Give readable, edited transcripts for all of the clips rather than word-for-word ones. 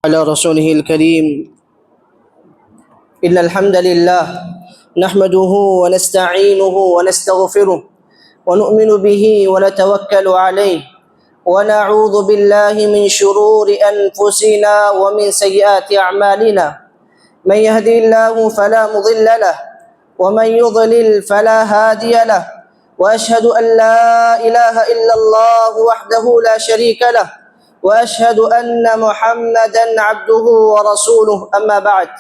على رسوله الكريم. إن الحمد لله نحمده ونستعينه ونستغفره ونؤمن به ونتوكل عليه ونعوذ بالله من شرور أنفسنا ومن سيئات أعمالنا. من يهدي الله فلا مضل له ومن يضلل فلا هادي له، وأشهد أن لا إله إلا الله وحده لا شريك له، وأشهد أن محمدا عبده ورسوله. أما بعد،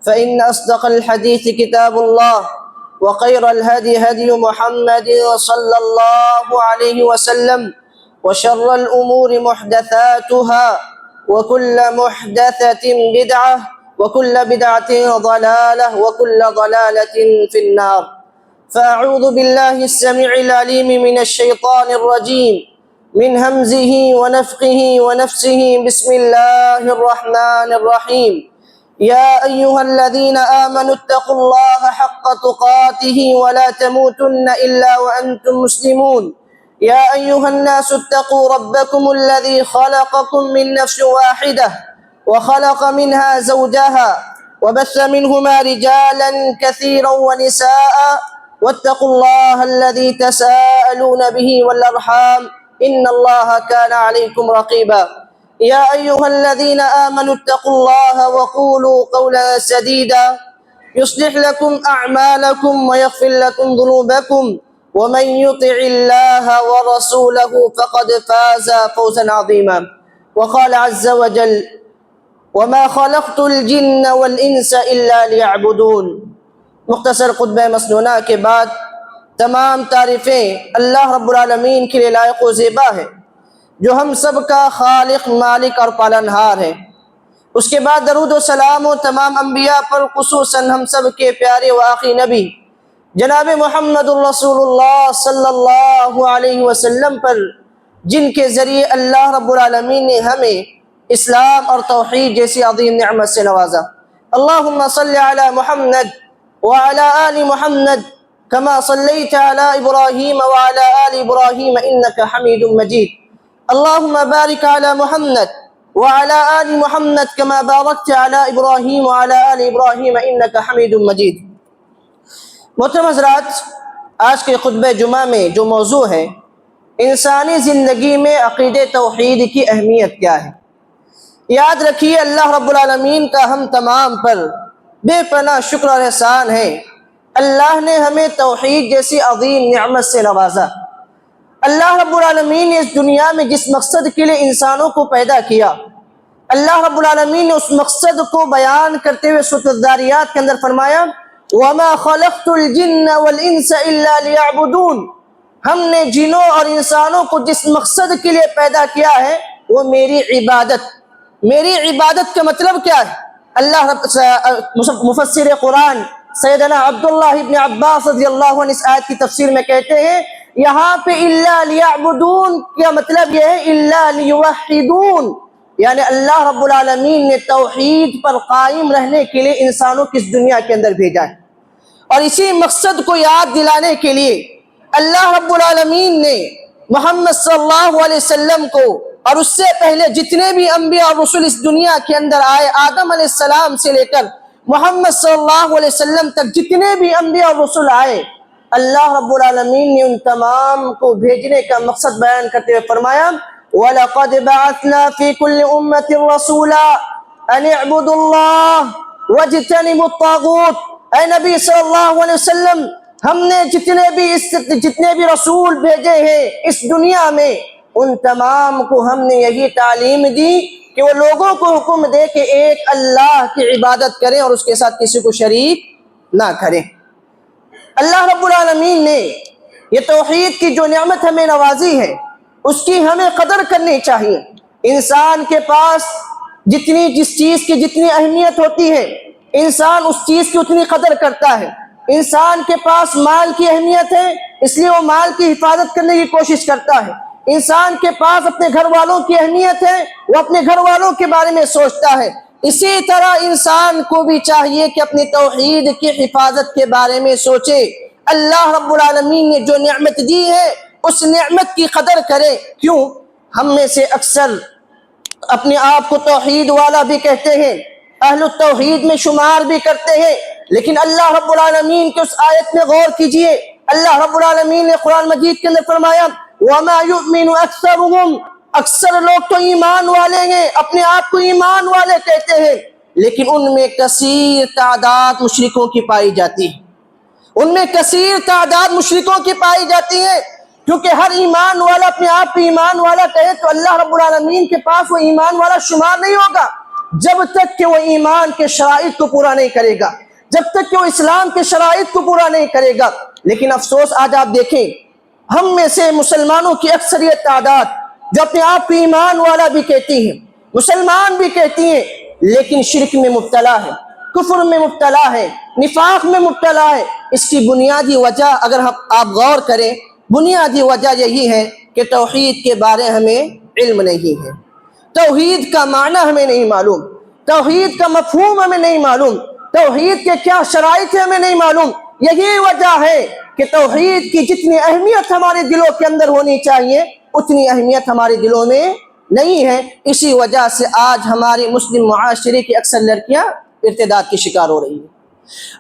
فإن أصدق الحديث كتاب الله، وخير الهدي هدي محمد صلى الله عليه وسلم، وشر الأمور محدثاتها، وكل محدثة بدعة، وكل بدعة ضلالة، وكل ضلالة في النار. فأعوذ بالله السميع العليم من الشيطان الرجيم، من همزه ونفخه ونفسه. بسم الله الرحمن الرحيم. يا أيها الذين آمنوا اتقوا الله حق تقاته ولا تموتن إلا وأنتم مسلمون. يا أيها الناس اتقوا ربكم الذي خلقكم من نفس واحدة وخلق منها زوجها وبث منهما رجالا كثيرا ونساء، واتقوا الله الذي تساءلون به والأرحام، إن الله كان عليكم رقيبا. يا أيها الذين آمنوا اتقوا الله وقولوا قولا سديدا يصلح لكم أعمالكم ويغفر لكم ذنوبكم، ومن يطع الله ورسوله فقد فاز فوزا عظيما. وقال عز وجل: وما خلقت الجن والإنس إلا ليعبدون. مختصر خطبہ مسنونہ کے بعد تمام تعریفیں اللہ رب العالمین کے لیے لائق و زیبا ہے، جو ہم سب کا خالق، مالک اور پالنہار ہے۔ اس کے بعد درود و سلام و تمام انبیاء پر، خصوصاً ہم سب کے پیارے و آخری نبی جناب محمد الرسول اللہ صلی اللہ علیہ وسلم پر، جن کے ذریعے اللہ رب العالمین نے ہمیں اسلام اور توحید جیسی عظیم نعمت سے نوازا۔ اللہم صلی علی محمد وعلی آل محمد كما صليت على إبراهيم وعلى آل إبراهيم إنك حميد مجيد. اللهم بارك على محمد وعلى آل محمد كما باركت على إبراهيم وعلى آل إبراهيم إنك حميد مجيد. محترم حضرات، آج کے خطبہ جمعہ میں جو موضوع ہے، انسانی زندگی میں عقیدہ توحید کی اہمیت کیا ہے۔ یاد رکھیے، اللہ رب العالمین کا ہم تمام پر بے پناہ شکر اور احسان ہے۔ اللہ نے ہمیں توحید جیسی عظیم نعمت سے نوازا۔ اللہ رب العالمین نے اس دنیا میں جس مقصد کے لیے انسانوں کو پیدا کیا، اللہ رب العالمین نے اس مقصد کو بیان کرتے ہوئے سورۃ الذاریات کے اندر فرمایا: وَمَا خَلَقْتُ الْجِنَّ وَالْإِنسَ إِلَّا لِيَعْبُدُونَ۔ ہم نے جنوں اور انسانوں کو جس مقصد کے لیے پیدا کیا ہے وہ میری عبادت۔ میری عبادت کا مطلب کیا ہے؟ اللہ مفسر قرآن سیدنا عبداللہ ابن عباس رضی اللہ عنہ اس آیت کی تفسیر میں کہتے ہیں، یہاں پہ الا لیعبدون کا مطلب یہ ہے الا لیوحدون، یعنی اللہ رب العالمین نے توحید پر قائم رہنے کے لیے انسانوں کی اس دنیا کے اندر بھیجا ہے، اور اسی مقصد کو یاد دلانے کے لیے اللہ رب العالمین نے محمد صلی اللہ علیہ وسلم کو اور اس سے پہلے جتنے بھی انبیاء اور رسول اس دنیا کے اندر آئے، آدم علیہ السلام سے لے کر محمد صلی اللہ علیہ وسلم تک جتنے بھی انبیاء اور رسول آئے، اللہ رب العالمین نے ان تمام کو بھیجنے کا مقصد بیان کرتے ہوئے فرمایا: وَلَقَدْ بَعَثْنَا فِي كُلِّ أُمَّةٍ رَسُولًا أَنِ اعْبُدُوا اللَّهَ وَاجْتَنِبُوا الطَّاغُوتَ۔ اے نبی صلی اللہ علیہ وسلم، ہم نے جتنے بھی رسول بھیجے ہیں اس دنیا میں، ان تمام کو ہم نے یہی تعلیم دی کہ وہ لوگوں کو حکم دے کہ ایک اللہ کی عبادت کریں اور اس کے ساتھ کسی کو شریک نہ کریں۔ اللہ رب العالمین نے یہ توحید کی جو نعمت ہمیں نوازی ہے، اس کی ہمیں قدر کرنی چاہیے۔ انسان کے پاس جس چیز کی جتنی اہمیت ہوتی ہے، انسان اس چیز کی اتنی قدر کرتا ہے۔ انسان کے پاس مال کی اہمیت ہے، اس لیے وہ مال کی حفاظت کرنے کی کوشش کرتا ہے۔ انسان کے پاس اپنے گھر والوں کی اہمیت ہے، وہ اپنے گھر والوں کے بارے میں سوچتا ہے۔ اسی طرح انسان کو بھی چاہیے کہ اپنی توحید کی حفاظت کے بارے میں سوچے۔ اللہ رب العالمین نے جو نعمت دی ہے اس نعمت کی قدر کرے۔ کیوں؟ ہم میں سے اکثر اپنے آپ کو توحید والا بھی کہتے ہیں، اہل التوحید میں شمار بھی کرتے ہیں، لیکن اللہ رب العالمین کے اس آیت میں غور کیجئے، اللہ رب العالمین نے قرآن مجید کے اندر فرمایا وَمَا يُؤْمِنُ أَكْثَرُهُمْ، اکثر لوگ تو ایمان والے ہیں، اپنے آپ کو ایمان والے کہتے ہیں، لیکن ان میں کثیر تعداد مشرکوں کی پائی جاتی ہے، ان میں کثیر تعداد مشرکوں کی پائی جاتی ہے، کیونکہ ہر ایمان والا اپنے آپ کو ایمان والا کہے تو اللہ رب العالمین کے پاس وہ ایمان والا شمار نہیں ہوگا جب تک کہ وہ ایمان کے شرائط کو پورا نہیں کرے گا، جب تک کہ وہ اسلام کے شرائط کو پورا نہیں کرے گا۔ لیکن افسوس آج آپ دیکھیں ہم میں سے مسلمانوں کی اکثریت تعداد جو اپنے آپ کو ایمان والا بھی کہتی ہیں، مسلمان بھی کہتی ہیں، لیکن شرک میں مبتلا ہے، کفر میں مبتلا ہے، نفاق میں مبتلا ہے۔ اس کی بنیادی وجہ اگر آپ غور کریں، بنیادی وجہ یہی ہے کہ توحید کے بارے ہمیں علم نہیں ہے، توحید کا معنی ہمیں نہیں معلوم، توحید کا مفہوم ہمیں نہیں معلوم، توحید کے کیا شرائط ہیں ہمیں نہیں معلوم۔ یہی وجہ ہے کہ توحید کی جتنی اہمیت ہمارے دلوں کے اندر ہونی چاہیے اتنی اہمیت ہمارے دلوں میں نہیں ہے۔ اسی وجہ سے آج ہمارے مسلم معاشرے کی اکثر لڑکیاں ارتداد کی شکار ہو رہی ہیں،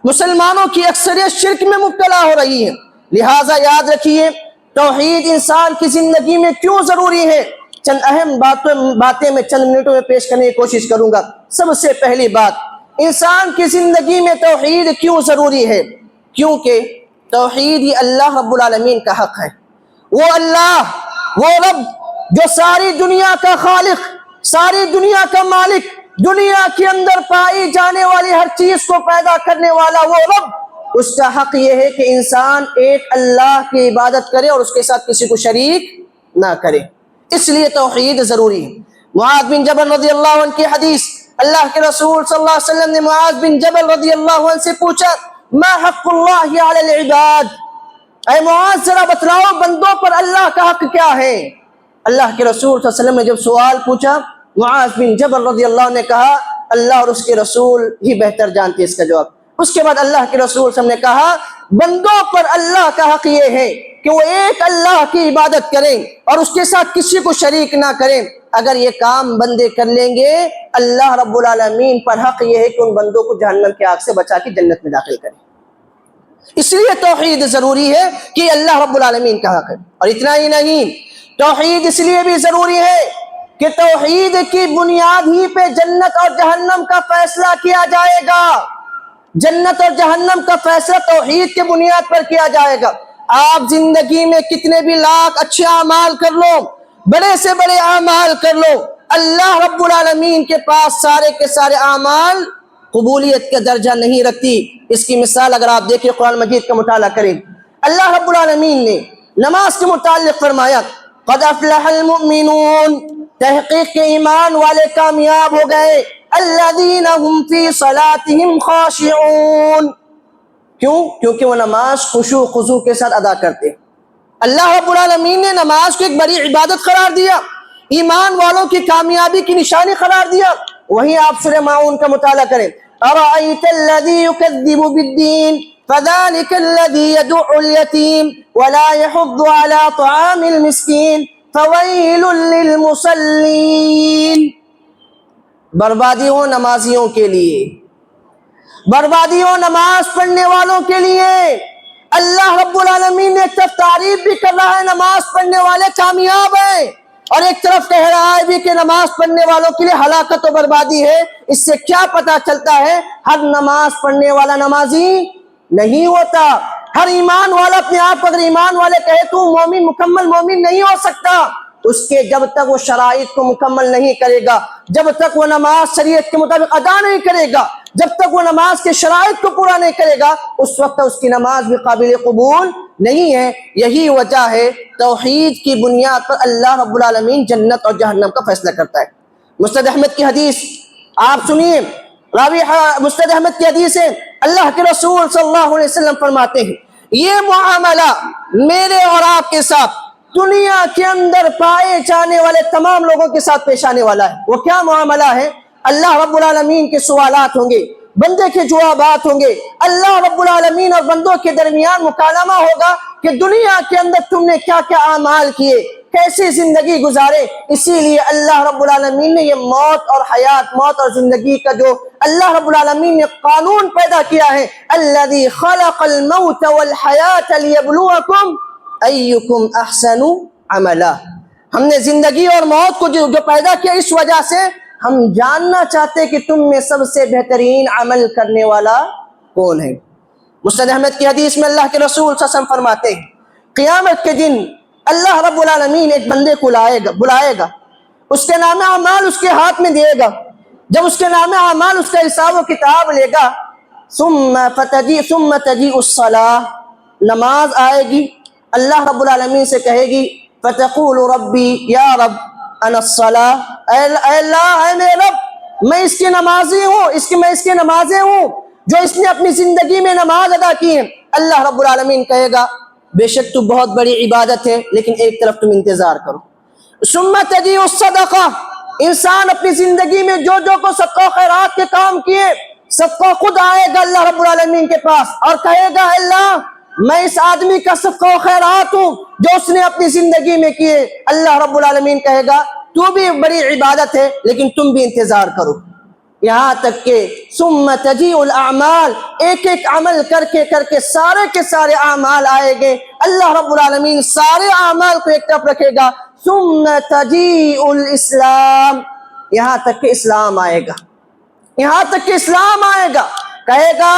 مسلمانوں کی اکثریت شرک میں مبتلا ہو رہی ہے۔ لہٰذا یاد رکھیے توحید انسان کی زندگی میں کیوں ضروری ہے، چند اہم باتیں میں چند منٹوں میں پیش کرنے کی کوشش کروں گا۔ سب سے پہلی بات، انسان کی زندگی میں توحید کیوں ضروری ہے؟ کیونکہ توحید ہی اللہ رب العالمین کا حق ہے، وہ اللہ، وہ رب جو ساری دنیا کا خالق، ساری دنیا کا مالک، دنیا کے اندر پائی جانے والی ہر چیز کو پیدا کرنے والا وہ رب، اس کا حق یہ ہے کہ انسان ایک اللہ کی عبادت کرے اور اس کے ساتھ کسی کو شریک نہ کرے، اس لیے توحید ضروری ہے۔ معاذ بن جبل رضی اللہ عنہ کی حدیث، اللہ کے رسول صلی اللہ علیہ وسلم نے معاذ بن جبل رضی اللہ عنہ سے پوچھا ما حق اللہ علی العباد، اے معاذ ذرا بتلاؤ بندوں پر اللہ کا حق کیا ہے؟ اللہ کے رسول صلی اللہ علیہ وسلم نے جب سوال پوچھا، معاذ بن جبل رضی اللہ عنہ نے کہا اللہ اور اس کے رسول ہی بہتر جانتے اس کا جواب۔ اس کے بعد اللہ کے رسول صلی اللہ علیہ وسلم نے کہا بندوں پر اللہ کا حق یہ ہے کہ وہ ایک اللہ کی عبادت کریں اور اس کے ساتھ کسی کو شریک نہ کریں۔ اگر یہ کام بندے کر لیں گے اللہ رب العالمین پر حق یہ ہے کہ ان بندوں کو جہنم کی آگ سے بچا کے جنت میں داخل کریں۔ اس لیے توحید ضروری ہے کہ اللہ رب العالمین کا حق ہے۔ اور اتنا ہی نہیں، توحید اس لیے بھی ضروری ہے کہ توحید کی بنیاد ہی پہ جنت اور جہنم کا فیصلہ کیا جائے گا، جنت اور جہنم کا فیصلہ توحید کے بنیاد پر کیا جائے گا۔ آپ زندگی میں کتنے بھی لاکھ اچھے اعمال کر لو، بڑے سے بڑے اعمال کر لو، اللہ رب العالمین کے پاس سارے کے سارے اعمال قبولیت کا درجہ نہیں رکھتی۔ اس کی مثال اگر آپ دیکھیں قرآن مجید کا مطالعہ کریں، اللہ رب العالمین نے نماز کے متعلق فرمایا قد افلح المؤمنون، تحقیق کے ایمان والے کامیاب ہو گئے، الذین هم فی صلاتهم خاشعون، کیوں؟ کیونکہ وہ نماز خشوع و خضوع کے ساتھ ادا کرتے۔ اللہ رب العالمین نے نماز کو ایک بڑی عبادت قرار دیا، ایمان والوں کی کامیابی کی نشانی قرار دیا۔ وہیں آپ سورہ ماعون کا مطالعہ کریں، ارأیت الذی یکذب بالدین فذلک الذی یدع الیتیم ولا یحض علی طعام المسکین فویل للمصلین۔ بربادی ہو نمازیوں کے لیے، بربادی ہو نماز پڑھنے والوں کے لیے۔ اللہ رب العالمین نے ایک طرف تعریف بھی کر رہا ہے نماز پڑھنے والے کامیاب ہیں، اور ایک طرف کہہ رہا ہے بھی کہ نماز پڑھنے والوں کے لیے ہلاکت و بربادی ہے۔ اس سے کیا پتہ چلتا ہے؟ ہر نماز پڑھنے والا نمازی نہیں ہوتا، ہر ایمان والا اپنے آپ اگر ایمان والے کہے تو مومن مکمل مومن نہیں ہو سکتا۔ اس کے جب تک وہ شرائط کو مکمل نہیں کرے گا، جب تک وہ نماز شریعت کے مطابق ادا نہیں کرے گا، جب تک وہ نماز کے شرائط کو پورا نہیں کرے گا، اس وقت اس کی نماز بھی قابل قبول نہیں ہے۔ یہی وجہ ہے توحید کی بنیاد پر اللہ رب العالمین جنت اور جہنم کا فیصلہ کرتا ہے۔ مسند احمد کی حدیث آپ سنیے، راوی مسند احمد کی حدیث ہے، اللہ کے رسول صلی اللہ علیہ وسلم فرماتے ہیں یہ معاملہ میرے اور آپ کے ساتھ دنیا کے اندر پائے جانے والے تمام لوگوں کے ساتھ پیش آنے والا ہے۔ وہ کیا معاملہ ہے؟ اللہ رب العالمین کے سوالات ہوں گے، بندے کے جوابات ہوں گے، اللہ رب العالمین اور بندوں کے درمیان مکالمہ ہوگا کہ دنیا کے اندر تم نے کیا کیا اعمال کیے، کیسے زندگی گزارے. اسی لیے اللہ رب العالمین نے یہ موت اور حیات، موت اور زندگی کا جو اللہ رب العالمین نے قانون پیدا کیا ہے، الذی خلق الموت والحیات لیبلوکم ایکم احسن عملا. ہم نے زندگی اور موت کو جو پیدا کیا اس وجہ سے ہم جاننا چاہتے کہ تم میں سب سے بہترین عمل کرنے والا کون ہے. مسند احمد کی حدیث میں اللہ کے رسول صلی اللہ علیہ وسلم فرماتے ہیں قیامت کے دن اللہ رب العالمین ایک بندے کو بلائے گا، اس کے نام اعمال اس کے ہاتھ میں دے گا. جب اس کے نام اعمال اس کا حساب و کتاب لے گا، ثم تجیء الصلاۃ، نماز آئے گی. اللہ رب العالمین سے کہے گی فتقول ربی یا رب انا الصلاۃ، اے اللہ، اے میرے رب، میں اس کی نمازی ہوں، میں اس کی نمازیں ہوں جو اس نے اپنی زندگی میں نماز ادا کی ہے. اللہ رب العالمین کہے گا بے شک تو بہت بڑی عبادت ہے، لیکن ایک طرف تم انتظار کرو. ثم تجیء الصدقہ، انسان اپنی زندگی میں جو کو صدقہ و خیرات کے کام کیے، صدقہ خود آئے گا اللہ رب العالمین کے پاس اور کہے گا اللہ میں اس آدمی کا صدقہ و خیرات ہوں جو اس نے اپنی زندگی میں کیے. اللہ رب العالمین کہے گا تو بھی بڑی عبادت ہے لیکن تم بھی انتظار کرو. یہاں تک کہ ثم تجیء الاعمال، ایک ایک عمل کر کے سارے کے سارے اعمال آئے گے. اللہ رب العالمین سارے اعمال کو ایک طرف رکھے گا. ثم تجیء الاسلام، یہاں تک کہ اسلام آئے گا، یہاں تک کہ اسلام آئے گا. کہے گا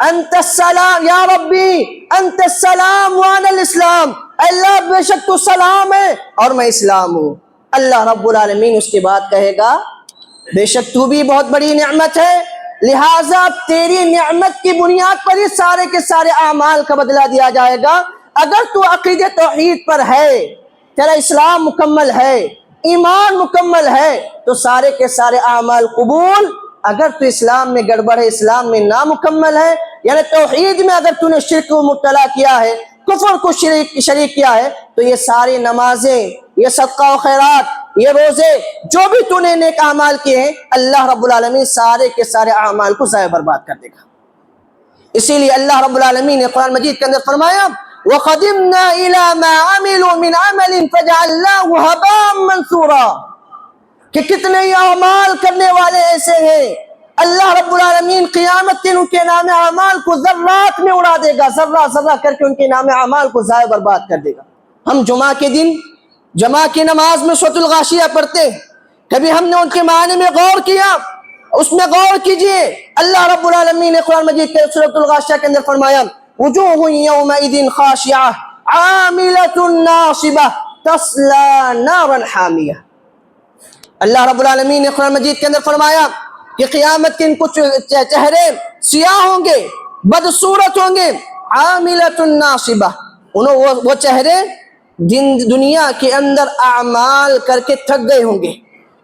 انت السلام یا ربی انت السلام وانا الاسلام، اللہ بے شک تو سلام ہے اور میں اسلام ہوں. اللہ رب العالمین اس کے بعد کہے گا بے شک تو بھی بہت بڑی نعمت ہے، لہٰذا تیری نعمت کی بنیاد پر ہی سارے کے سارے اعمال کا بدلہ دیا جائے گا. اگر تو عقیدہ توحید پر ہے، تیرا اسلام مکمل ہے، ایمان مکمل ہے، تو سارے کے سارے اعمال قبول. اگر تو اسلام میں گڑبڑ ہے، اسلام میں نامکمل ہے، یعنی توحید میں اگر تو نے شرک کو مبتلا کیا ہے، کفر کو شریک کیا ہے، تو یہ ساری نمازیں، یہ صدقہ و خیرات، یہ روزے، جو بھی تو نے نیک اعمال کیے ہیں، اللہ رب العالمین سارے کے سارے اعمال کو ضائع برباد کر دے گا. اسی لیے اللہ رب العالمین نے قرآن مجید کے اندر فرمایا وَقَدِمْنَا إِلَى مَا عَمِلُوا مِنْ عَمَلٍ فَجَعَلْنَاهُ هَبَاءً مَنْثُورًا، کہ کتنے ہی اعمال کرنے والے ایسے ہیں اللہ رب العالمین قیامت کے ان کے نام اعمال کو ذرات میں اڑا دے گا، ذرہ ذرہ کر کے ان کے نام اعمال کو ضائع برباد کر دے گا. ہم جمعہ کے دن جمعہ کی نماز میں سورۃ الغاشیہ پڑھتے ہیں، کبھی ہم نے ان کے معنی میں غور کیا؟ اس میں غور کیجئے. اللہ رب العالمین نے قرآن مجید کے سورۃ الغاشیہ کے اندر فرمایا وجوہ یومئذ خاشعہ عاملۃ ناصبہ تصلی نارا حامیہ. اللہ رب العالمین نے قرآن مجید کے اندر فرمایا کہ قیامت کے ان کچھ چہرے سیاہ ہوں گے، بدصورت ہوں گے، عاملۃ ناصبہ، وہ چہرے جن دنیا کے اندر اعمال کر کے تھک گئے ہوں گے،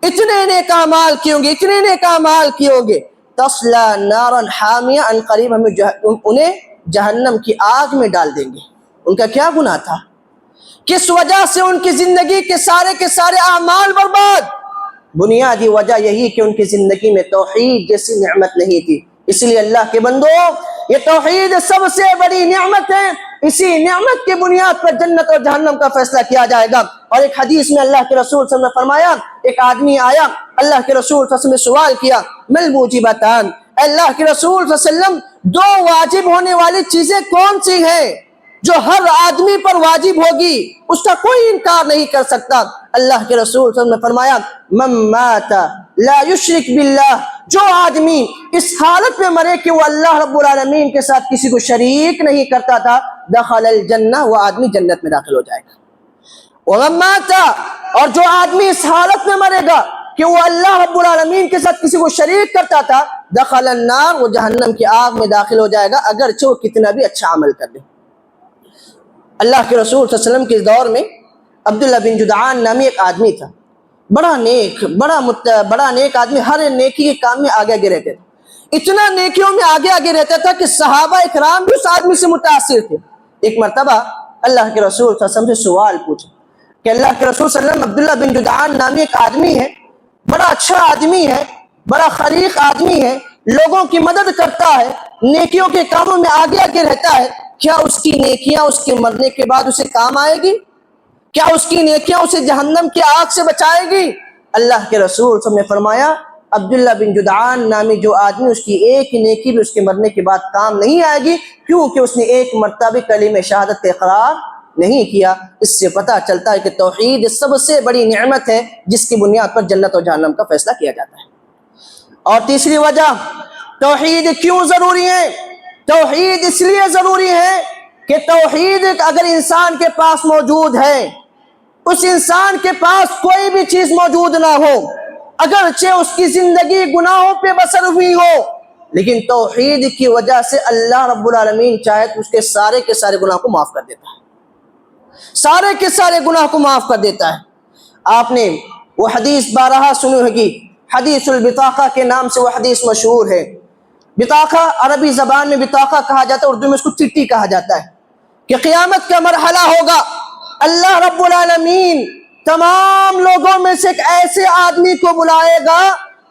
اتنے نیک اعمال کیے ہوں گے، اتنے نیک اعمال کیے ہوں گے. تصلی نارا حامیہ، ان قریب ہم انہیں جہنم کی آگ میں ڈال دیں گے. ان کا کیا گناہ تھا؟ کس وجہ سے ان کی زندگی کے سارے اعمال برباد؟ بنیادی وجہ یہی کہ ان کی زندگی میں توحید جیسی نعمت نہیں تھی. اس لیے اللہ کے بندو، یہ توحید سب سے بڑی نعمت ہے. اسی نعمت کی بنیاد پر جنت اور جہنم کا فیصلہ کیا جائے گا. اور ایک حدیث میں اللہ کے رسول صلی اللہ علیہ وسلم نے فرمایا، ایک آدمی آیا، اللہ کے رسول صلی اللہ علیہ وسلم نے سوال کیا مل موجبتان، اللہ کے رسول صلی اللہ علیہ وسلم دو واجب ہونے والی چیزیں کون سی ہیں جو ہر آدمی پر واجب ہوگی، اس کا کوئی انکار نہیں کر سکتا؟ اللہ کے رسول صلی اللہ علیہ وسلم نے فرمایا من مات لا یشرک باللہ، جو آدمی اس حالت میں مرے کہ وہ اللہ رب العالمین کے ساتھ کسی کو شریک نہیں کرتا تھا، دخل الجنہ، وہ آدمی جنت میں داخل ہو جائے گا. ومن مات، اور جو آدمی اس حالت میں مرے گا کہ وہ اللہ رب العالمین کے ساتھ کسی کو شریک کرتا تھا، دخل النار، وہ جہنم کی آگ میں داخل ہو جائے گا اگرچہ وہ کتنا بھی اچھا عمل کر لے. اللہ کے رسول صلی اللہ علیہ وسلم کے دور میں عبداللہ بن جدعان نامی ایک آدمی تھا، بڑا نیک، بڑا نیک آدمی، ہر نیکی کے کام میں آگے آگے رہتے تھے. اتنا نیکیوں میں آگے آگے رہتا تھا کہ صحابہ اکرام بھی اس آدمی سے متاثر تھے. ایک مرتبہ اللہ کے رسول صلی اللہ علیہ وسلم سے سوال پوچھا کہ اللہ کے رسول صلی اللہ علیہ وسلم، عبداللہ بن جدعان نامی ایک آدمی ہے، بڑا اچھا آدمی ہے، بڑا خلیق آدمی ہے، لوگوں کی مدد کرتا ہے، نیکیوں کے کاموں میں آگے آگے رہتا ہے، کیا اس کی نیکیاں اس کے مرنے کے بعد اسے کام آئے گی؟ کیا اس کی نیکیاں اسے جہنم کی آگ سے بچائے گی؟ اللہ کے رسول صلی اللہ علیہ وسلم نے فرمایا عبداللہ بن جدعان نامی جو آدمی، اس کی ایک نیکی بھی اس کے مرنے کے بعد کام نہیں آئے گی، کیونکہ اس نے ایک مرتبہ بھی کلمہ شہادت اقرار نہیں کیا۔ اس سے پتہ چلتا ہے کہ توحید سب سے بڑی نعمت ہے جس کی بنیاد پر جنت اور جہنم کا فیصلہ کیا جاتا ہے۔ اور تیسری وجہ توحید کیوں ضروری ہے؟ توحید اس لیے ضروری ہے کہ توحید اگر انسان کے پاس موجود ہے، اس انسان کے پاس کوئی بھی چیز موجود نہ ہو، اگرچہ اس کی زندگی گناہوں پہ بسر ہوئی ہو، لیکن توحید کی وجہ سے اللہ رب العالمین چاہے تو اس کے سارے گناہ کو معاف کر دیتا ہے، سارے کے سارے گناہ کو معاف کر دیتا ہے۔ آپ نے وہ حدیث بارہا سنی ہوگی، حدیث البطاقہ کے نام سے وہ حدیث مشہور ہے۔ بطاقہ عربی زبان میں بطاقہ کہا جاتا ہے، اردو میں اس کو چٹھی کہا جاتا ہے، کہ قیامت کا مرحلہ ہوگا، اللہ رب العالمین تمام لوگوں میں سے ایک ایسے آدمی کو بلائے گا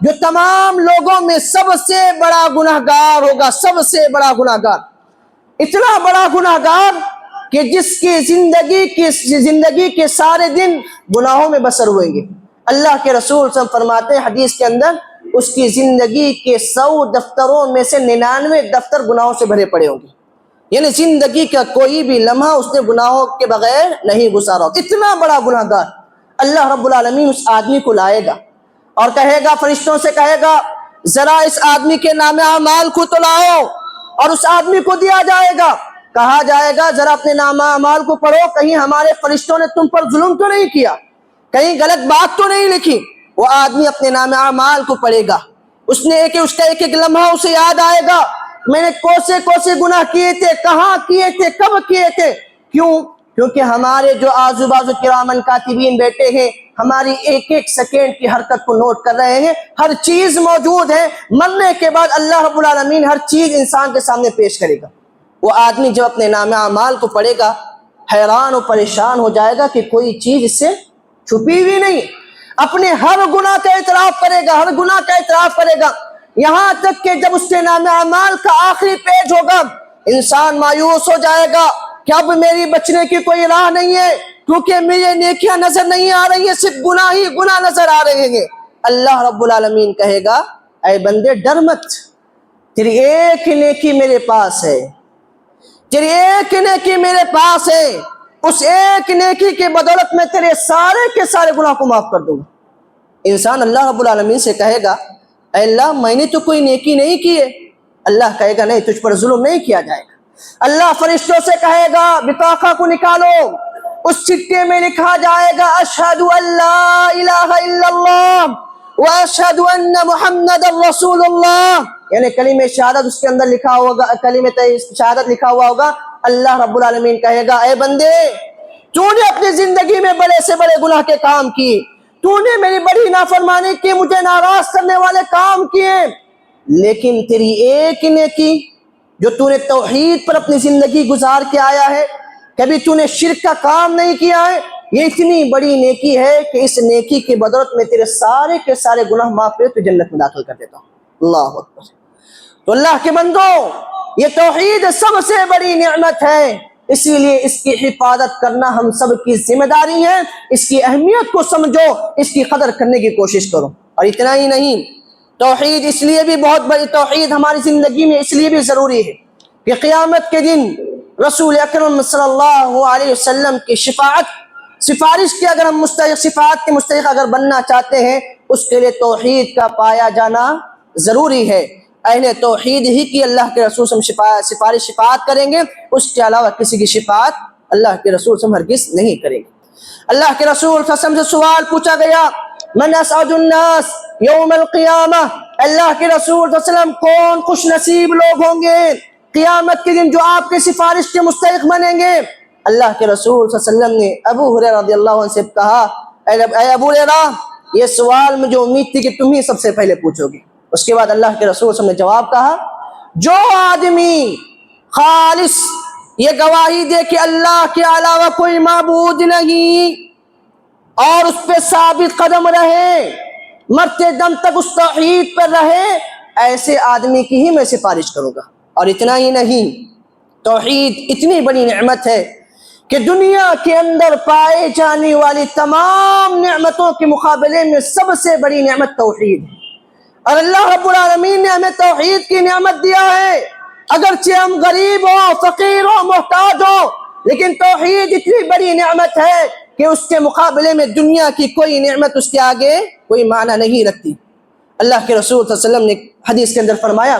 جو تمام لوگوں میں سب سے بڑا گناہگار ہوگا، سب سے بڑا گناہگار، اتنا بڑا گناہگار کہ جس کی زندگی کے سارے دن گناہوں میں بسر ہوئیں گے۔ اللہ کے رسول صلی اللہ علیہ وسلم فرماتے ہیں حدیث کے اندر، اس کی زندگی کے 100 دفتروں میں سے 99 دفتر گناہوں سے بھرے پڑے ہوں گے، یعنی زندگی کا کوئی بھی لمحہ اس نے گناہوں کے بغیر نہیں گزارا ہوگا۔ اتنا بڑا گناہگار اللہ رب العالمین اس آدمی کو لائے گا اور کہے گا، فرشتوں سے کہے گا ذرا اس آدمی کے نام اعمال کو تو لاؤ، اور اس آدمی کو دیا جائے گا، کہا جائے گا ذرا اپنے نام اعمال کو پڑھو، کہیں ہمارے فرشتوں نے تم پر ظلم تو نہیں کیا، کہیں غلط بات تو نہیں لکھی۔ وہ آدمی اپنے نام اعمال کو پڑھے گا، اس کا ایک ایک لمحہ اسے یاد آئے گا، میں نے کوسے گناہ کیے تھے، کہاں کیے تھے، کب کیے تھے۔ کیونکہ ہمارے جو آزو بازو کرامن کاتبین بیٹے ہیں ہماری ایک ایک سیکنڈ کی حرکت کو نوٹ کر رہے ہیں، ہر چیز موجود ہے۔ مرنے کے بعد اللہ رب العالمین ہر چیز انسان کے سامنے پیش کرے گا۔ وہ آدمی جب اپنے نام اعمال کو پڑھے گا حیران و پریشان ہو جائے گا کہ کوئی چیز اس سے چھپی ہوئی نہیں، اپنے ہر گناہ کا اعتراف کرے گا، ہر گناہ کا اعتراف کرے گا، یہاں تک کہ جب اس کے نام اعمال کا آخری پیج ہوگا انسان مایوس ہو جائے گا کہ اب میری بچنے کی کوئی راہ نہیں ہے، کیونکہ میرے نیکیاں نظر نہیں آ رہی ہیں، صرف گناہ ہی گناہ نظر آ رہے ہیں۔ اللہ رب العالمین کہے گا اے بندے ڈر مت، تیری ایک نیکی میرے پاس ہے، تیری ایک نیکی میرے پاس ہے، اس ایک نیکی کی بدولت میں تیرے سارے کے سارے گناہ کو معاف کر دوں گا۔ انسان اللہ رب العالمین سے کہے گا اے اللہ میں نے تو کوئی نیکی نہیں کی ہے، اللہ کہے گا نہیں، تجھ پر ظلم نہیں کیا جائے گا۔ اللہ فرشتوں سے کہے گا بطاقہ کو نکالو، اس چٹے میں لکھا جائے گا اشہد ان لا الہ الا اللہ واشہد ان محمد رسول اللہ، یعنی کلمہ شہادت اس کے اندر لکھا ہوگا، کلمہ شہادت لکھا ہوا ہوگا۔ اللہ رب العالمین کہے گا اے بندے تو نے اپنی زندگی میں بڑے سے بڑے گناہ کے کام کیے، تو نے میری بڑی نافرمانی کی، مجھے ناراض کرنے والے کام کیے، لیکن تیری ایک نیکی جو تو نے توحید پر اپنی زندگی گزار کے آیا ہے، کبھی تو نے شرک کا کام نہیں کیا ہے، یہ اتنی بڑی نیکی ہے کہ اس نیکی کی بدولت میں تیرے سارے کے سارے گناہ معاف کر تو جنت میں داخل کر دیتا ہوں۔ اللہ اکبر۔ تو اللہ کے بندو یہ توحید سب سے بڑی نعمت ہے، اسی لیے اس کی حفاظت کرنا ہم سب کی ذمہ داری ہے۔ اس کی اہمیت کو سمجھو، اس کی قدر کرنے کی کوشش کرو۔ اور اتنا ہی نہیں، توحید اس لیے بھی بہت بڑی، توحید ہماری زندگی میں اس لیے بھی ضروری ہے کہ قیامت کے دن رسول اکرم صلی اللہ علیہ وسلم کی سفارش کی اگر ہم شفاعت کے مستحق اگر بننا چاہتے ہیں، اس کے لیے توحید کا پایا جانا ضروری ہے۔ اہل توحید ہی کی اللہ کے رسول صلی اللہ علیہ وسلم شفاعت کریں گے، اس کے علاوہ کسی کی شفاعت اللہ کے رسول صلی اللہ علیہ وسلم ہرگز نہیں کریں گے۔ اللہ کے رسول صلی اللہ علیہ وسلم سے سوال پوچھا گیا من اسعد الناس یوم القیامہ، اللہ کے رسول صلی اللہ علیہ وسلم کون خوش نصیب لوگ ہوں گے قیامت کے دن جو آپ کی سفارش کے مستحق بنیں گے؟ اللہ کے رسول صلی اللہ علیہ وسلم نے ابو ہریرہ رضی اللہ عنہ سے کہا اے ابو ہریرہ یہ سوال مجھے امید تھی کہ تم ہی سب سے پہلے پوچھو گے۔ اس کے بعد اللہ کے رسول صلی اللہ علیہ وسلم نے جواب کہا جو آدمی خالص یہ گواہی دے کہ اللہ کے علاوہ کوئی معبود نہیں اور اس پہ ثابت قدم رہے، مرتے دم تک اس توحید پر رہے، ایسے آدمی کی ہی میں سفارش کروں گا۔ اور اتنا ہی نہیں، توحید اتنی بڑی نعمت ہے کہ دنیا کے اندر پائے جانے والی تمام نعمتوں کے مقابلے میں سب سے بڑی نعمت توحید ہے، اور اللہ رب العالمین نے ہمیں توحید کی نعمت دیا ہے۔ اگرچہ ہم غریب ہو، فقیر ہو، محتاج ہو، لیکن توحید اتنی بڑی نعمت ہے کہ اس کے مقابلے میں دنیا کی کوئی نعمت اس کے آگے کوئی معنی نہیں رکھتی۔ اللہ کے رسول صلی اللہ علیہ وسلم نے حدیث کے اندر فرمایا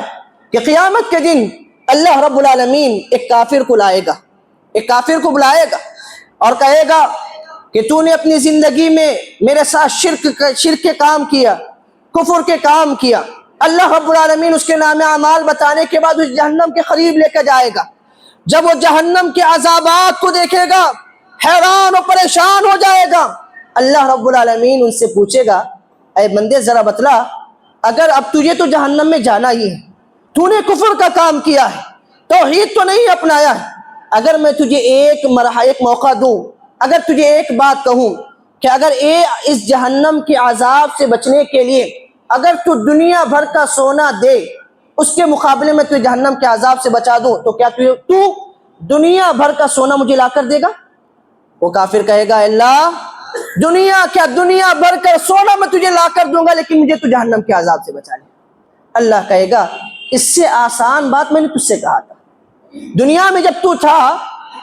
کہ قیامت کے دن اللہ رب العالمین ایک کافر کو لائے گا، ایک کافر کو بلائے گا اور کہے گا کہ تو نے اپنی زندگی میں میرے ساتھ شرک کے کام کیا، کفر کے کام کیا۔ اللہ رب العالمین اس کے نام اعمال بتانے کے بعد اس جہنم کے قریب لے کر جائے گا۔ جب وہ جہنم کے عذابات کو دیکھے گا حیران و پریشان ہو جائے گا۔ اللہ رب العالمین ان سے پوچھے گا، اے بندے ذرا بتلا، اگر اب تجھے تو جہنم میں جانا ہی ہے، تو نے کفر کا کام کیا ہے، توحید تو نہیں اپنایا ہے، اگر میں تجھے ایک موقع دوں، اگر تجھے ایک بات کہوں کہ اگر اس جہنم کے عذاب سے بچنے کے لیے اگر تو دنیا بھر کا سونا دے، اس کے مقابلے میں تجھے جہنم کے عذاب سے بچا دوں، تو کیا تو دنیا بھر کا سونا مجھے لا کر دے گا؟ وہ کافر کہے گا، اللہ دنیا بھر کا سونا میں تجھے لا کر دوں گا، لیکن مجھے تو جہنم کے عذاب سے بچا لے۔ اللہ کہے گا، اس سے آسان بات میں نے تجھ سے کہا تھا، دنیا میں جب تو تھا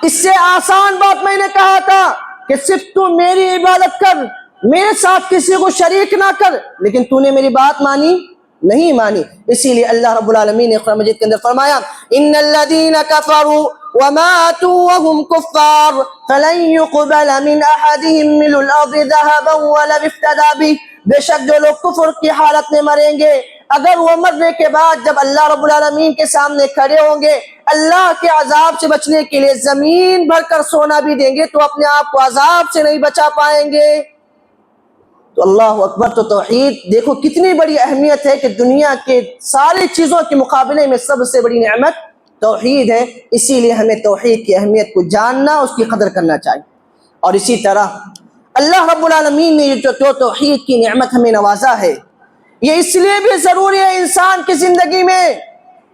اس سے آسان بات میں نے کہا تھا کہ صرف تو میری عبادت کر، میرے ساتھ کسی کو شریک نہ کر، لیکن تو نے میری بات مانی نہیں مانی۔ اسی لیے اللہ رب العالمین نے قرآن مجید کے اندر فرمایا، ان الذین کفروا وماتوا وهم کفار فلن يقبل من احدهم ملء الارض ذهبا ولو افتدى به، بے شک جو لوگ کفر کی حالت میں مریں گے، اگر وہ مرنے کے بعد جب اللہ رب العالمین کے سامنے کھڑے ہوں گے، اللہ کے عذاب سے بچنے کے لیے زمین بھر کر سونا بھی دیں گے تو اپنے آپ کو عذاب سے نہیں بچا پائیں گے۔ تو اللہ اکبر، تو توحید دیکھو کتنی بڑی اہمیت ہے کہ دنیا کے ساری چیزوں کے مقابلے میں سب سے بڑی نعمت توحید ہے۔ اسی لیے ہمیں توحید کی اہمیت کو جاننا، اس کی قدر کرنا چاہیے۔ اور اسی طرح اللہ رب العالمین نے جو توحید کی نعمت ہمیں نوازا ہے، یہ اس لیے بھی ضروری ہے انسان کی زندگی میں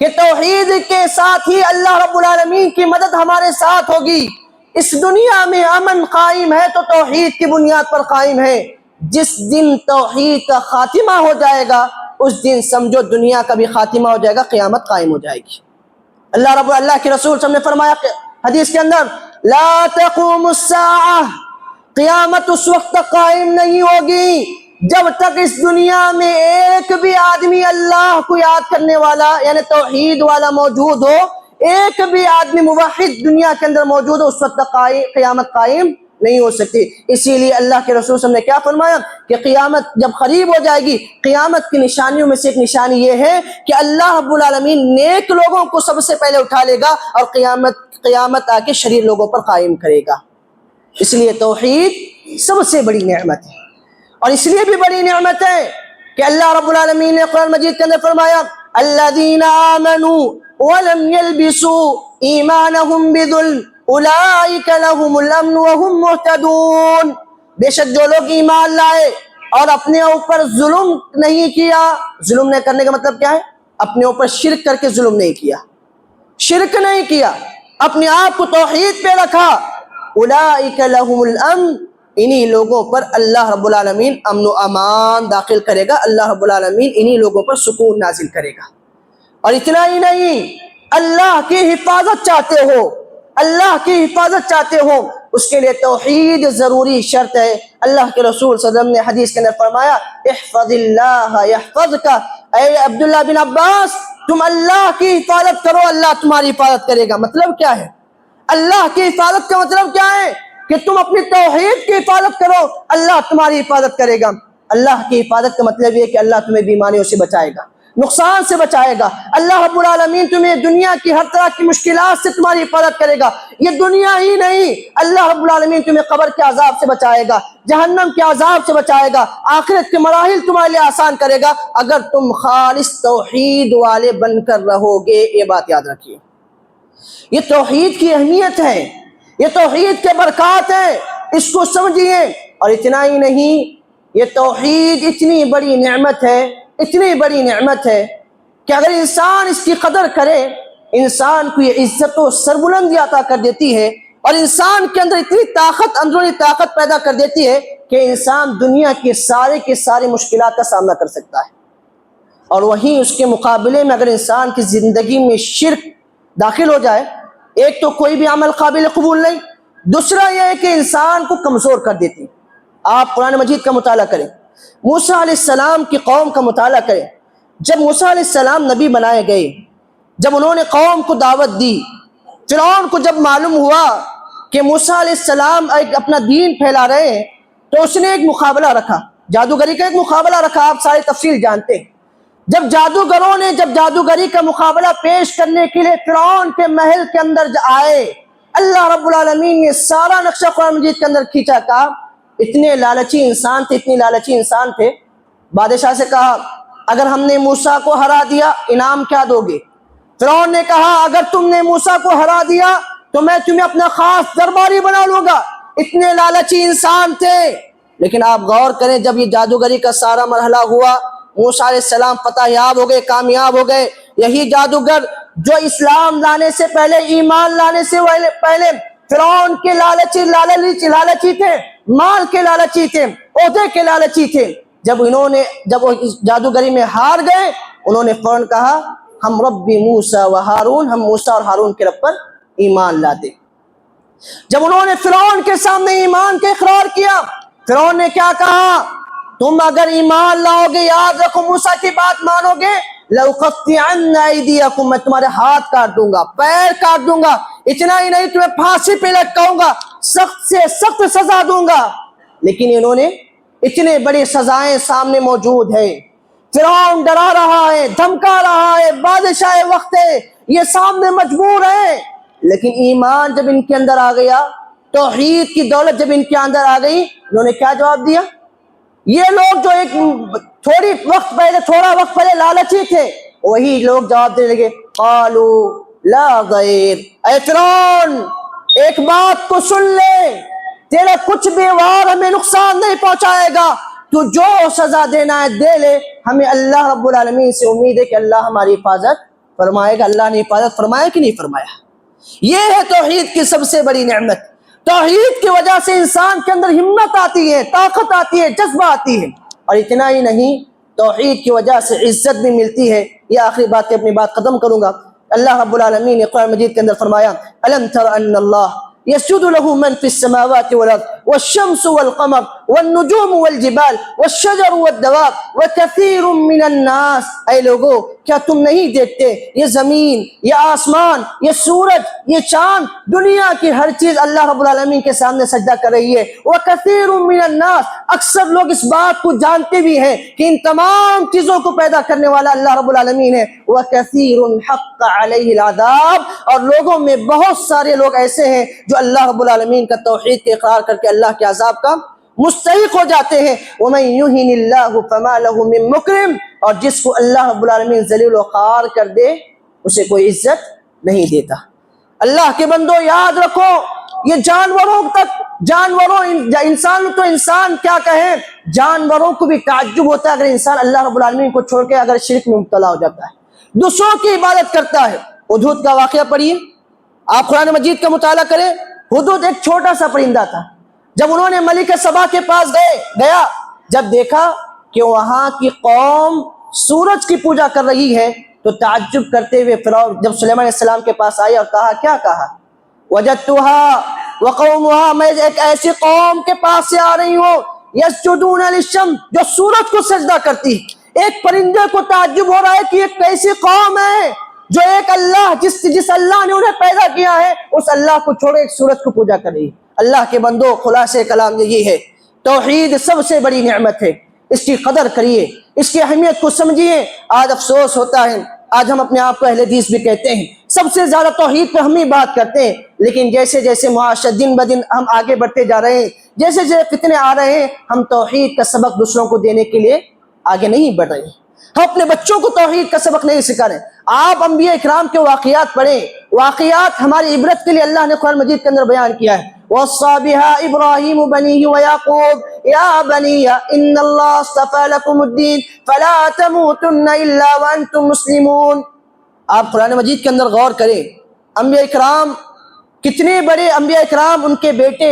کہ توحید کے ساتھ ہی اللہ رب العالمین کی مدد ہمارے ساتھ ہوگی۔ اس دنیا میں امن قائم ہے تو توحید کی بنیاد پر قائم ہے۔ جس دن توحید کا خاتمہ ہو جائے گا اس دن سمجھو دنیا کا بھی خاتمہ ہو جائے گا، قیامت قائم ہو جائے گی۔ اللہ کے رسول صلی اللہ علیہ وسلم نے فرمایا حدیث کے اندر، لا تقوم الساعہ، قیامت اس وقت تک قائم نہیں ہوگی جب تک اس دنیا میں ایک بھی آدمی اللہ کو یاد کرنے والا یعنی توحید والا موجود ہو، ایک بھی آدمی موحد دنیا کے اندر موجود ہو، اس وقت تک قیامت قائم نہیں ہو سکتی۔ اسی لیے اللہ کے رسول صلی اللہ علیہ وسلم نے کیا فرمایا کہ قیامت جب قریب ہو جائے گی، قیامت کی نشانیوں میں سے ایک نشانی یہ ہے کہ اللہ رب العالمین نیک لوگوں کو سب سے پہلے اٹھا لے گا اور قیامت آ کے شریر لوگوں پر قائم کرے گا۔ اس لیے توحید سب سے بڑی نعمت ہے، اور اس لیے بھی بڑی نعمت ہے کہ اللہ رب العالمین نے قرآن مجید کے اندر فرمایا، الذین آمنوا ولم يلبسوا ایمانهم بظلم اولئک لهم الامن وهم مہتدون، بے شک جو لوگ ایمان لائے اور اپنے اوپر ظلم نہیں کیا، ظلم نہیں کرنے کا مطلب کیا ہے؟ اپنے اوپر شرک کر کے ظلم نہیں کیا، شرک نہیں کیا، اپنے آپ کو توحید پہ رکھا، اولئک لهم الامن، انہی لوگوں پر اللہ رب العالمین امن و امان داخل کرے گا، اللہ رب العالمین انہی لوگوں پر سکون نازل کرے گا۔ اور اتنا ہی نہیں، اللہ کی حفاظت چاہتے ہو، اللہ کی حفاظت چاہتے ہو، اس کے لیے توحید ضروری شرط ہے۔ اللہ کے رسول صلی اللہ علیہ وسلم نے حدیث کے اندر فرمایا، احفظ اللہ یحفظک، اے عبداللہ بن عباس تم اللہ کی حفاظت کرو، اللہ تمہاری حفاظت کرے گا۔ مطلب کیا ہے؟ اللہ کی حفاظت کا مطلب کیا ہے؟ کہ تم اپنی توحید کی حفاظت کرو، اللہ تمہاری حفاظت کرے گا۔ اللہ کی حفاظت کا مطلب یہ کہ اللہ تمہیں بیماریوں سے بچائے گا، نقصان سے بچائے گا، اللہ رب العالمین تمہیں دنیا کی ہر طرح کی مشکلات سے تمہاری حفاظت کرے گا۔ یہ دنیا ہی نہیں، اللہ رب العالمین تمہیں قبر کے عذاب سے بچائے گا، جہنم کے عذاب سے بچائے گا، آخرت کے مراحل تمہارے لیے آسان کرے گا اگر تم خالص توحید والے بن کر رہو گے۔ یہ بات یاد رکھیے، یہ توحید کی اہمیت ہے، یہ توحید کے برکات ہیں، اس کو سمجھیے۔ اور اتنا ہی نہیں، یہ توحید اتنی بڑی نعمت ہے، اتنی بڑی نعمت ہے کہ اگر انسان اس کی قدر کرے، انسان کو یہ عزت و سربلندی عطا کر دیتی ہے اور انسان کے اندر اتنی طاقت، اندرونی طاقت پیدا کر دیتی ہے کہ انسان دنیا کی ساری مشکلات کا سامنا کر سکتا ہے۔ اور وہیں اس کے مقابلے میں اگر انسان کی زندگی میں شرک داخل ہو جائے، ایک تو کوئی بھی عمل قابل قبول نہیں، دوسرا یہ ہے کہ انسان کو کمزور کر دیتی ہے۔ آپ قرآن مجید کا مطالعہ کریں، موسیٰ علیہ السلام کی قوم کا مطالعہ کریں۔ جب موسیٰ علیہ السلام نبی بنائے گئے، جب انہوں نے قوم کو دعوت دی، فرعون کو جب معلوم ہوا کہ موسیٰ علیہ السلام اپنا دین پھیلا رہے ہیں، تو اس نے ایک مقابلہ رکھا، جادوگری کا ایک مقابلہ رکھا۔ آپ ساری تفصیل جانتے ہیں۔ جب جادوگروں نے جادوگری کا مقابلہ پیش کرنے کے لیے فرعون کے محل کے اندر آئے، اللہ رب العالمین نے سارا نقشہ قرآن مجید کے اندر کھینچا۔ کہا اتنے لالچی انسان تھے، بادشاہ سے کہا اگر ہم نے موسیٰ کو ہرا دیا انعام کیا دو گے؟ فرعون نے کہا اگر تم نے موسیٰ کو ہرا دیا تو میں تمہیں اپنا خاص درباری بنا لوں گا۔ اتنے لالچی انسان تھے۔ لیکن آپ غور کریں، جب یہ جادوگری کا سارا مرحلہ ہوا، موسیٰ علیہ السلام فتح یاب ہو گئے، کامیاب ہو گئے۔ یہی جادوگر جو اسلام لانے سے پہلے، ایمان لانے سے پہلے فرعون کے لالچی تھے، مال کے لالچی تھے، عہدے کے لالچی تھے، جب وہ اس جادوگری میں ہار گئے، انہوں نے فوراً کہا ہم رب موسیٰ و ہارون، ہم موسیٰ اور ہارون کے رب پر ایمان لاتے۔ جب انہوں نے فرعون کے سامنے ایمان کا اقرار کیا، فرعون نے کیا کہا؟ تم اگر ایمان لاؤ گے، یاد رکھو موسیٰ کی بات مانو گے، لَأُقَطِّعَنَّ أَيْدِيَكُمْ، میں تمہارے ہاتھ کاٹ دوں گا، پیر کاٹ دوں گا، اتنا ہی نہیں تمہیں پھانسی پہ لٹکاؤں گا، سخت سے سخت سزا دوں گا۔ لیکن انہوں نے اتنے بڑی سزائیں سامنے موجود ہے، فرعون ڈرا رہا ہے، دھمکا رہا ہے، بادشاہ وقت ہے، یہ سامنے مجبور ہے، لیکن ایمان جب ان کے اندر آ گیا، توحید کی دولت جب ان کے اندر آ گئی، انہوں نے کیا جواب دیا؟ یہ لوگ جو ایک تھوڑا وقت پہلے لالچی تھے، وہی لوگ جواب دینے لگے قالوا لا غیر، اے فرعون ایک بات کو سن لے، تیرا کچھ بھی وار ہمیں نقصان نہیں پہنچائے گا، تو جو سزا دینا ہے دے لے، ہمیں اللہ رب العالمین سے امید ہے کہ اللہ ہماری حفاظت فرمائے گا۔ اللہ نے حفاظت فرمایا کہ نہیں فرمایا؟ یہ ہے توحید کی سب سے بڑی نعمت۔ توحید کی وجہ سے انسان کے اندر ہمت آتی ہے، طاقت آتی ہے، جذبہ آتی ہے، اور اتنا ہی نہیں، توحید کی وجہ سے عزت بھی ملتی ہے۔ یہ آخری بات کہ اپنی بات ختم کروں گا۔ اللہ رب العالمین نے قرآن مجید کے اندر فرمایا الم تر ان اللہ يسجد له من في السماوات والارض والشمس والقمر والنجوم والجبال والشجر والدواب وكثير من الناس، اے لوگو کیا تم نہیں دیکھتے یہ زمین، یہ آسمان، یہ سورج، یہ چاند، دنیا کی ہر چیز اللہ رب العالمین کے سامنے سجدہ کر رہی ہے۔ وكثير من الناس، اکثر لوگ اس بات کو جانتے بھی ہیں کہ ان تمام چیزوں کو پیدا کرنے والا اللہ رب العالمین ہے۔ وكثير حق عليه العذاب، اور لوگوں میں بہت سارے لوگ ایسے ہیں جو اللہ رب العالمین کا توحید کے اقرار کر کے اللہ کے عذاب کا مستحق ہو جاتے ہیں۔ وَمَن يُهِنِ اللَّهُ فَمَا لَهُ مِن مُكْرِمٍ، اور جس کو اللہ رب العالمین ذلیل و خوار کر دے اسے کوئی عزت نہیں دیتا۔ اللہ کے بندو یاد رکھو، یہ جانوروں انسان تو انسان کیا کہیں، جانوروں کو بھی تعجب ہوتا ہے اگر انسان اللہ رب العالمین کو چھوڑ کے اگر شرک میں مبتلا ہو جاتا ہے، دوسروں کی عبادت کرتا ہے۔ ہدہد کا واقعہ پڑھیے، آپ قرآن مجید کا مطالعہ کریں۔ ہدہد ایک چھوٹا سا پرندہ تھا، جب انہوں نے ملک سبا کے پاس گیا، جب دیکھا کہ وہاں کی قوم سورج کی پوجا کر رہی ہے، تو تعجب کرتے ہوئے فرعون جب سلیمان علیہ السلام کے پاس آئے اور کہا، کیا کہا؟ وجدتها وقومها، میں ایک ایسی قوم کے پاس سے آ رہی ہوں یسجدون للشمس، جو سورج کو سجدہ کرتی۔ ایک پرندے کو تعجب ہو رہا ہے کہ ایک کیسی قوم ہے جو ایک اللہ جس اللہ نے انہیں پیدا کیا ہے، اس اللہ کو چھوڑے ایک سورج کو پوجا کر رہی۔ اللہ کے بندو، خلاصہ کلام یہی ہے، توحید سب سے بڑی نعمت ہے، اس کی قدر کریے، اس کی اہمیت کو سمجھیے۔ آج افسوس ہوتا ہے، آج ہم اپنے آپ کو اہل حدیث بھی کہتے ہیں، سب سے زیادہ توحید پہ ہم ہی بات کرتے ہیں، لیکن جیسے جیسے معاشرہ دن بدن ہم آگے بڑھتے جا رہے ہیں، جیسے جیسے فتنے آ رہے ہیں، ہم توحید کا سبق دوسروں کو دینے کے لیے آگے نہیں بڑھ رہے ہیں، ہم اپنے بچوں کو توحید کا سبق نہیں سکھا رہے۔ آپ انبیاء اکرام کے واقعات پڑھیں، واقعات ہماری عبرت کے لیے اللہ نے قرآن مجید کے اندر بیان کیا ہے۔ وَوَصَّىٰ بِهَا إِبْرَاهِيمُ بَنِيهِ وَيَعْقُوبُ يَا بَنِيَّ إِنَّ اللَّهَ اصْطَفَىٰ لَكُمُ الدِّينَ فَلَا تَمُوتُنَّ إِلَّا وَأَنتُم مُّسْلِمُونَ۔ آپ قرآن مجید کے اندر غور کریں، انبیاء اکرام کتنے بڑے انبیاء اکرام ان کے بیٹے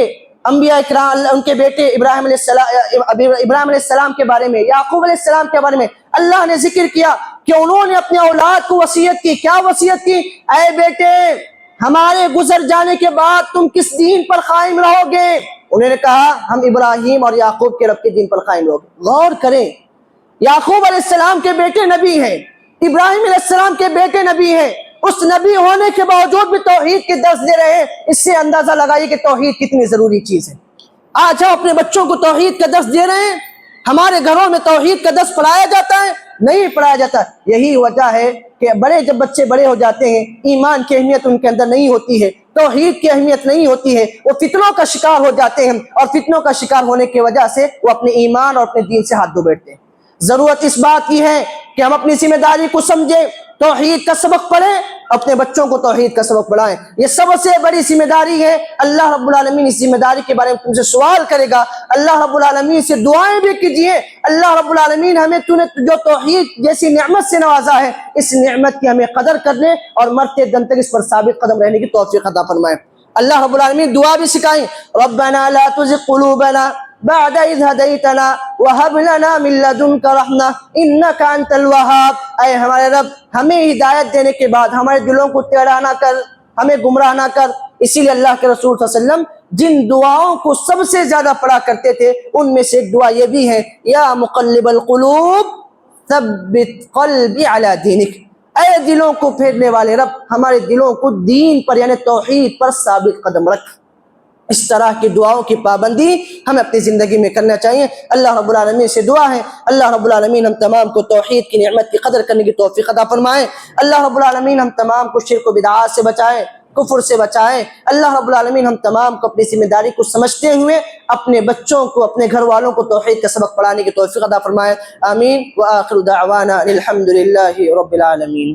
ابراہیم علیہ السلام کے بارے میں، یعقوب علیہ السلام کے بارے میں اللہ نے ذکر کیا کہ انہوں نے اپنے اولاد کو وصیت کی. کیا وصیت کی؟ اے بیٹے ہمارے گزر جانے کے بعد تم کس دین پر قائم رہو گے؟ انہوں نے کہا ہم ابراہیم اور یعقوب کے رب کے دین پر قائم رہو گے. غور کریں، یعقوب علیہ السلام کے بیٹے نبی ہیں، ابراہیم علیہ السلام کے بیٹے نبی ہیں، اس نبی ہونے کے باوجود بھی توحید کے درس دے رہے ہیں. اس سے اندازہ لگائیے کہ توحید کتنی ضروری چیز ہے. آج ہم اپنے بچوں کو توحید کا درس دے رہے ہیں، ہمارے گھروں میں توحید کا درس پڑھایا جاتا ہے؟ نہیں پڑھایا جاتا. یہی وجہ ہے کہ جب بچے بڑے ہو جاتے ہیں ایمان کی اہمیت ان کے اندر نہیں ہوتی ہے، توحید کی اہمیت نہیں ہوتی ہے، وہ فتنوں کا شکار ہو جاتے ہیں، اور فتنوں کا شکار ہونے کی وجہ سے وہ اپنے ایمان اور اپنے دین سے ہاتھ دھو بیٹھتے ہیں. ضرورت اس بات کی ہے کہ ہم اپنی ذمہ داری کو سمجھیں، توحید کا سبق پڑھیں، اپنے بچوں کو توحید کا سبق پڑھائیں. یہ سب سے بڑی ذمہ داری ہے. اللہ رب العالمین اس ذمہ داری کے بارے میں تم سے سوال کرے گا. اللہ رب العالمین سے دعائیں بھی کیجیے. اللہ رب العالمین ہمیں تو نے جو توحید جیسی نعمت سے نوازا ہے، اس نعمت کی ہمیں قدر کرنے اور مرتے دم تک اس پر ثابت قدم رہنے کی توفیق عطا فرمائے. اللہ رب العالمین دعا بھی سکھائیں. ربنا لا تزغ قلوبنا بعد اذ هديتنا وهب لنا من لدنك رحمة انك انت الوهاب. اے ہمارے رب ہمیں ہدایت دینے کے بعد ہمارے دلوں کو ٹیڑھا نہ کر، ہمیں گمراہ نہ کر. اسی لیے اللہ کے رسول صلی اللہ علیہ وسلم جن دعاؤں کو سب سے زیادہ پڑھا کرتے تھے ان میں سے ایک دعا یہ بھی ہے، یا مقلب القلوب ثبت قلبی علی دینک. اے دلوں کو پھیرنے والے رب ہمارے دلوں کو دین پر یعنی توحید پر ثابت قدم رکھ. اس طرح کی دعاؤں کی پابندی ہمیں اپنی زندگی میں کرنا چاہیے. اللہ رب العالمین سے دعا ہے اللہ رب العالمین ہم تمام کو توحید کی نعمت کی قدر کرنے کی توفیق عطا فرمائے. اللہ رب العالمین ہم تمام کو شرک و بدعات سے بچائے، کفر سے بچائے. اللہ رب العالمین ہم تمام کو اپنی ذمہ داری کو سمجھتے ہوئے اپنے بچوں کو، اپنے گھر والوں کو توحید کا سبق پڑھانے کی توفیق عطا فرمائے. آمین. وآخر دعوانا الحمد للہ رب العالمین.